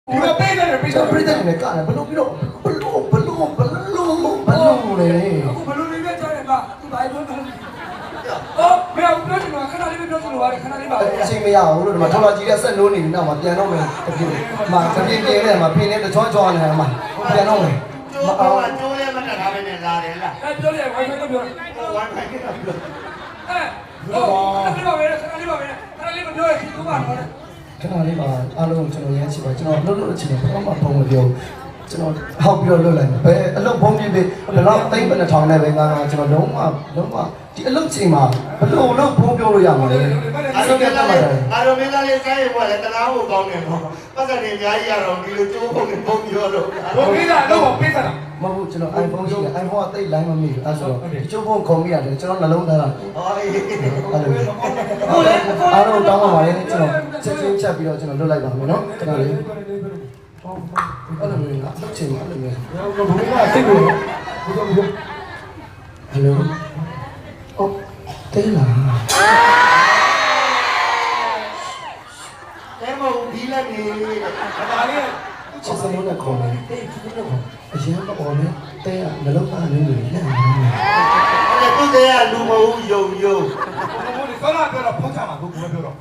ဒီမှာပေးတယ်ပေးတယ်ပေးတယ်နဲ့ကလည်းဘလို့ပြီးတော့ဘလို့လေအခုဘလို့လေးပဲကြားရမှာသူဘာလို့လဲအော်မင်းပြောချင်တာခဏလေးပဲပြောချင်လို့ခဏလေးပါအချိန်မရဘူးလို့ဒီမှာထော်လာကြီးတဲ့ဆက်နိုးနေပြီနောက်မှာပြန်တော့မယ်တပြည့်မှာတပြည့်ပြည့်နဲ့မှာပြင်းနေတချောချောနေမှာပြန်တော့မယ်ကျိုးတော့ကျိုးလေးမတက်ထားပဲနဲ့လာတယ်လားပြောလေ wifi တော့ပြော wifi ကပြောဟဲ့ဟိုခဏလေးပါပဲခဏလေးပါပဲခဏလေးမပြောရဘူးဘာလို့လဲခဏလေးပါအားလုံးကျွန်တော်ရမ်းချင်ပါကျွန်တော်လှုပ်အချိန်ဘာမှပုံမပြောကျွန်တော်ဟောက်ပြီးတော့လွတ်လိုက်မယ်ဘယ်အလုပ်ဘုံပြပြဘယ်တော့သိမ့်ပ2000နဲ့ပဲငါကျွန်တော်လုံးဝဒီအလုပ်ချိန်မှာဘယ်လိုလုပ်ဘုံပြောလို့ရမှာလဲအားလုံးမင်းသားလေးစားရဘွားလည်းတလားကိုကောင်းတယ်နော်ပတ်စံတွေအများကြီးရတော့ဒီလိုကျိုးပုံနဲ့ပုံပြောလို့ဘုံပေးတာတော့ပေးတာမဟုတ်ဘူးကျွန်တော် iPhone ရှိတယ် iPhone ကတိတ် line မမိဘူးအဲ့ဆိုတော့ဒီကျုပ်ဖုန်းခုံမိရတယ်ကျွန်တော်နှလုံးသားတာဟောအေးအားလုံးတောင်းပါပါလေကျွန်တော်ချက်ချင်းချက်ပြီးတော့ကျွန်တော်လွတ်လိုက်ပါမယ်နော်ခဏလေးအဲ့လိုမျိုးလားအချိန်မှာအဲ့လိုမျိုးဘုံကတိတ်ကိုဟယ်လိုအော်တေးလားတဲမဟုတ်ဒီလက်နေဒါလေးချက်စလုံးနဲ့ခေါ်တယ်တေးသူတို့ကအရင်ကပေါ်နေတဲကနှလုံးသားလေးတွေလက်နေတယ်အဲ့သူတဲကလူမဟုတ်ယုံယုံဘုံဒီကောလာပြောတော့ဖုန်းချမှာဘုံကပြောတော့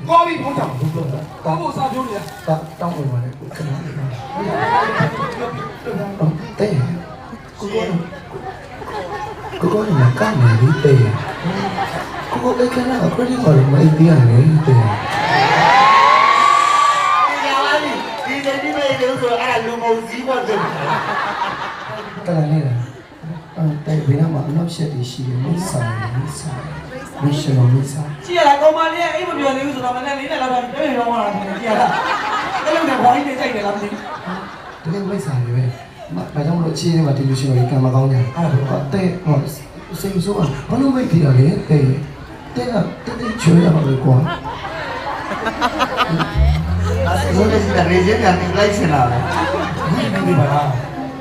ကောပြီးဖုန်းချမှာဘုံပြောတာတောင်းဖို့စာပြောနေတာတောင်းဝင်ပါလေခဏလေးတဲကိုကကမ်းနေပြီတဲကိုကအဲ့ကလာခရီးခေါ်လို့မအိပ်ပြရနေတဲဒီနေဒီမေးလို့ဆိုအဲ့လူမဟုတ်စီးပေါ်တယ်တကယ်လေတဲဘယ်မှာအနောက်ရှက်တွေရှိတယ်မိစားမရှိကြည့်ရလားကောင်မလေးအိမ်မပြောနေဘူးဆိုတော့မနေ့လေးနဲ့လောက်တော့ပြေးရောင်းလာတယ်ကြည့်ရလားအဲ့လိုနဲ့ဘွားကြီးနေကြိုက်တယ်လားမသိဘူးတကယ်မိစားတွေပဲဘာကြောင့်မလို့အခြေအနေမှာဒီလိုရှိလို့ကံမကောင်းကြဘူးတဲဟောစိတ်ဆိုးဘာလို့မိတ်ကြရလဲတဲကတဲချွေးရမှာလေကွာအဲ့ဒါဆိုလည်းရေစင်းပြန်တင်လိုက်ချင်တာပဲဒီပါလား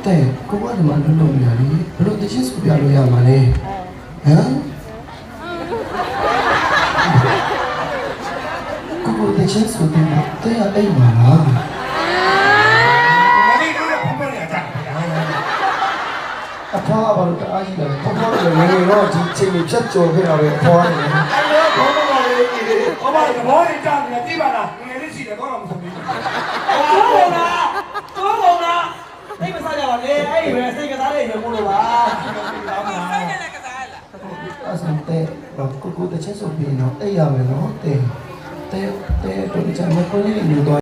တဲကိုကလည်းမလုပ်လို့ရလေဘလို့တချင်းစပြလို့ရမှာလဲဟမ်ကိုတချင်းစတဲ့တဲရအိမ်ပါလားအဖေဘာလို့တအားကြီးလဲဖောဖောလည်းငယ်တော့ဒီချိန်ကြီးဖြတ်ကျော်ခဲ့တာပဲဖောရတယ်အဲ့တော့ဘောမလေးကြီးတယ်ဘာမှဘောရကြတယ်ကြည့်ပါလားငယ်လေးရှိတယ်တော့မဆုံးဘူးတိုးကုန်လားအိမ်မစားကြပါလေအဲ့ဒီပဲစိတ်ကစားလေးရုံလို့ပါအဲ့စံတဲ့ကိုတချင်းဆိုပြီးတော့အဲ့ရမယ်နော်တဲ့တို့ကြမ်းမကိုလေးနေတော့